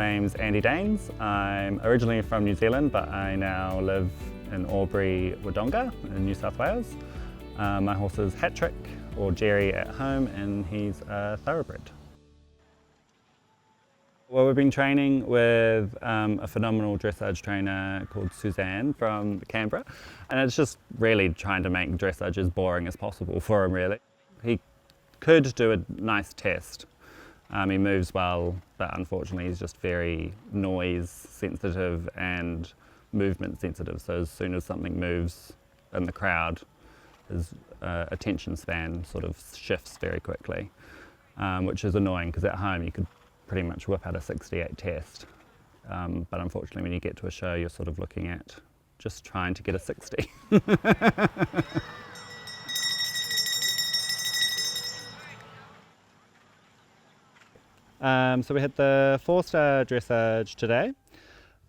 name's Andy Daines. I'm originally from New Zealand, but I now live in Albury, Wodonga in New South Wales. My horse is Hat-Trick, or Jerry at home, and he's a thoroughbred. Well, we've been training with a phenomenal dressage trainer called Suzanne from Canberra, and it's just really trying to make dressage as boring as possible for him, really. He could do a nice test. He moves well, but unfortunately he's just very noise sensitive and movement sensitive, so as soon as something moves in the crowd, his attention span sort of shifts very quickly, which is annoying because at home you could pretty much whip out a 68 test, but unfortunately when you get to a show you're sort of looking at just trying to get a 60. So we had the 4-star dressage today,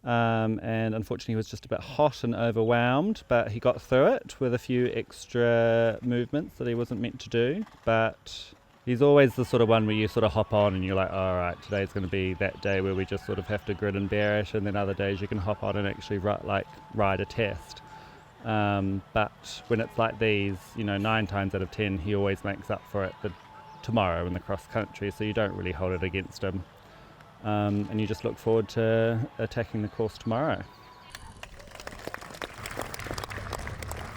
and unfortunately he was just a bit hot and overwhelmed, but he got through it with a few extra movements that he wasn't meant to do. But he's always the sort of one where you sort of hop on and you're like, all right, today's going to be that day where we just sort of have to grin and bear it, and then other days you can hop on and actually ride a test. But when it's like these, 9 times out of 10 he always makes up for it tomorrow in the cross country, so you don't really hold it against him, and you just look forward to attacking the course tomorrow.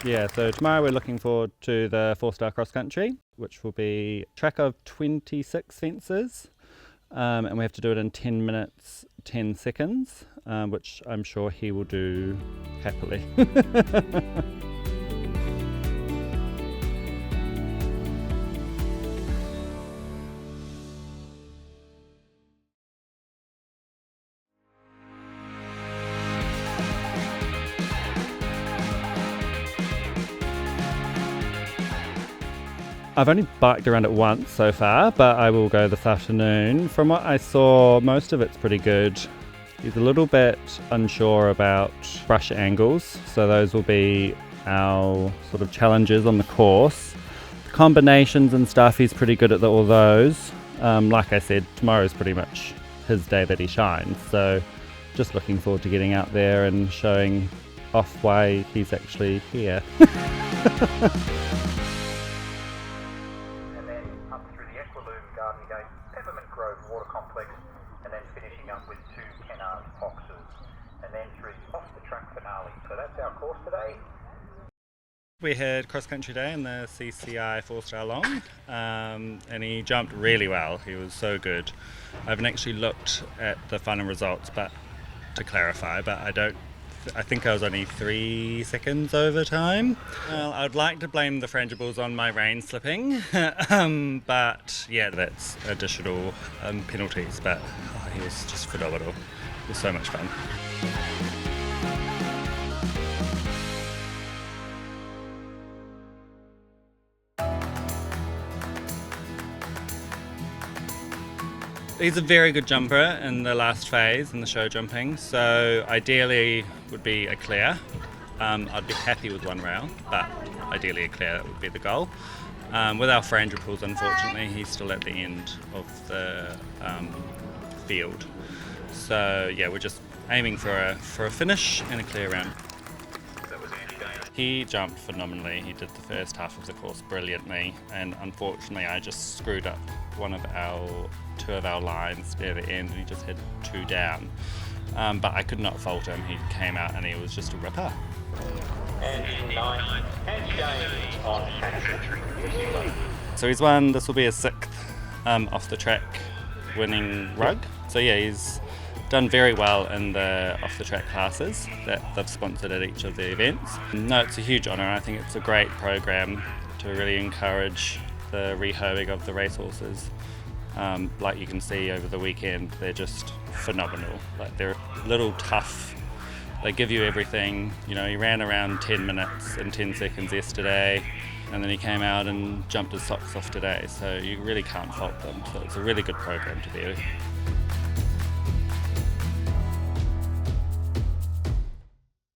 Yeah, so tomorrow we're looking forward to the 4-star cross country, which will be a track of 26 fences, and we have to do it in 10 minutes 10 seconds, which I'm sure he will do happily. I've only biked around it once so far, but I will go this afternoon. From what I saw, most of it's pretty good. He's a little bit unsure about brush angles, so those will be our sort of challenges on the course. Combinations and stuff, he's pretty good at all those. Like I said, tomorrow's pretty much his day that he shines, so just looking forward to getting out there and showing off why he's actually here. Water complex, and then finishing up with 2 canard foxes, and then through off the track finale. So that's our course today. We had cross country day in the CCI4 L long, and he jumped really well. He was so good. I haven't actually looked at the final results, but to clarify, I think I was only 3 seconds over time. Well, I'd like to blame the frangibles on my rein slipping, but yeah, that's additional penalties, but he was just phenomenal. It was so much fun. He's a very good jumper in the last phase, in the show jumping, so ideally would be a clear. I'd be happy with 1 rail, but ideally a clear would be the goal. With our frangibles, unfortunately, he's still at the end of the field. So yeah, we're just aiming for a finish and a clear round. That was Andy Daines. He jumped phenomenally. He did the first half of the course brilliantly, and unfortunately I just screwed up 2 of our lines near the end, and he just had 2 down. But I could not fault him. He came out and he was just a ripper. And in 9, Andy Daines on Hat-Trick. So he's won, this will be his 6th off the track winning rug. So yeah, he's done very well in the off the track classes that they've sponsored at each of the events. No, it's a huge honour. I think it's a great program to really encourage the rehoing of the racehorses. Like you can see over the weekend, they're just phenomenal. Like, they're a little tough. They give you everything. He ran around 10 minutes and 10 seconds yesterday, and then he came out and jumped his socks off today. So you really can't fault them. So it's a really good program to be with.